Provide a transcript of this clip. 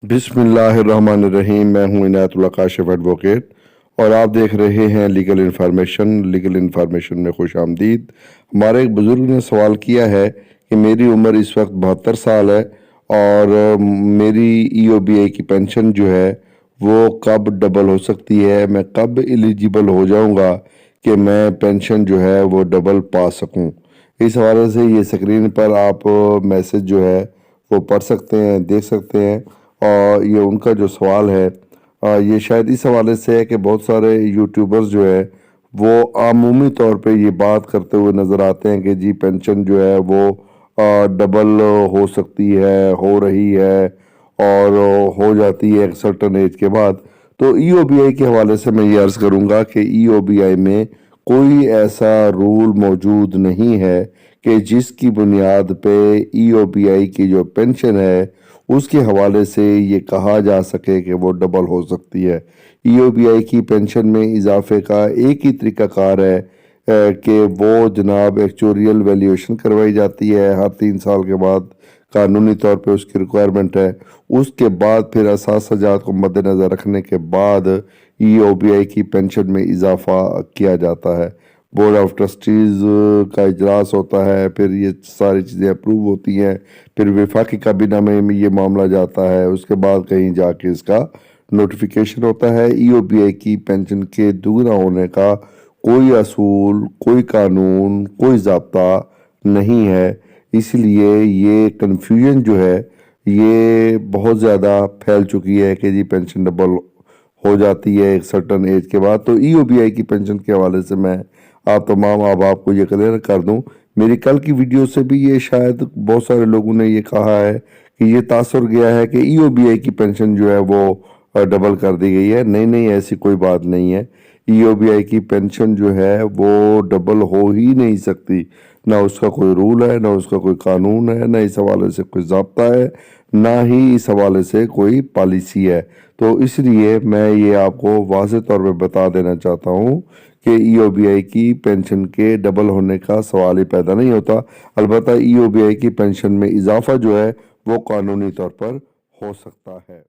बिस्मिल्लाहिर्रहमानिर्रहीम। मैं हूं इनायतुल्लाह काशिफ एडवोकेट और आप देख रहे हैं लीगल इन्फॉर्मेशन में खुश आमदीद। हमारे एक बुज़ुर्ग ने सवाल किया है कि मेरी उम्र इस वक्त 72 साल है और मेरी EOBI की पेंशन जो है वो कब डबल हो सकती है, मैं कब एलिजिबल हो जाऊंगा कि मैं पेंशन जो है वो डबल पा सकूं। इस हवाले से ये स्क्रीन पर आप मैसेज जो है वो पढ़ सकते हैं, देख सकते हैं। और ये उनका जो सवाल है ये शायद इस हवाले से है कि बहुत सारे यूट्यूबर्स जो है वो आमूमी तौर पे ये बात करते हुए नज़र आते हैं कि जी पेंशन जो है वो डबल हो सकती है, हो रही है और हो जाती है एक सर्टन एज के बाद। तो EOBI के हवाले से मैं ये अर्ज़ करूँगा कि EOBI में कोई ऐसा रूल मौजूद नहीं है कि जिसकी बुनियाद पे EOBI की जो पेंशन है उसके हवाले से ये कहा जा सके कि वो डबल हो सकती है। EOBI की पेंशन में इजाफे का एक ही तरीक़ाकार है कि वो जनाब एक्चुरियल वैल्यूएशन करवाई जाती है हर 3 साल के बाद, कानूनी तौर पे उसकी रिक्वायरमेंट है। उसके बाद फिर असासजात को मद्देनज़र रखने के बाद EOBI की पेंशन में इजाफा किया जाता है। बोर्ड ऑफ ट्रस्टीज़ का इजलास होता है, फिर ये सारी चीज़ें अप्रूव होती हैं, फिर वफाकी काबीना में ये मामला जाता है, उसके बाद कहीं जाके इसका नोटिफिकेशन होता है। EOBI की पेंशन के दुगना होने का कोई असूल, कोई कानून, कोई ज़ाब्ता नहीं है। इसलिए ये कन्फ्यूजन जो है ये बहुत ज़्यादा फैल चुकी है कि जी पेंशन डबल हो जाती है एक सर्टन एज के बाद। तो EOBI की पेंशन के हवाले से मैं आप तमाम ahbab को ये क्लियर कर दूं। मेरी कल की वीडियो से भी ये शायद बहुत सारे लोगों ने ये कहा है कि ये तासुर गया है कि EOBI की पेंशन जो है वो डबल कर दी गई है। नहीं नहीं, ऐसी कोई बात नहीं है। EOBI की पेंशन जो है वो डबल हो ही नहीं सकती। ना उसका कोई रूल है, ना उसका कोई कानून है, ना इस हवाले से कोई ज़ाब्ता है, ना ही इस हवाले से कोई पॉलिसी है। तो इसलिए मैं ये आपको वाज़ेह तौर पे बता देना चाहता हूँ कि EOBI की पेंशन के डबल होने का सवाल ही पैदा नहीं होता। अलबत्ता EOBI की पेंशन में इजाफा जो है वो कानूनी तौर पर हो सकता है।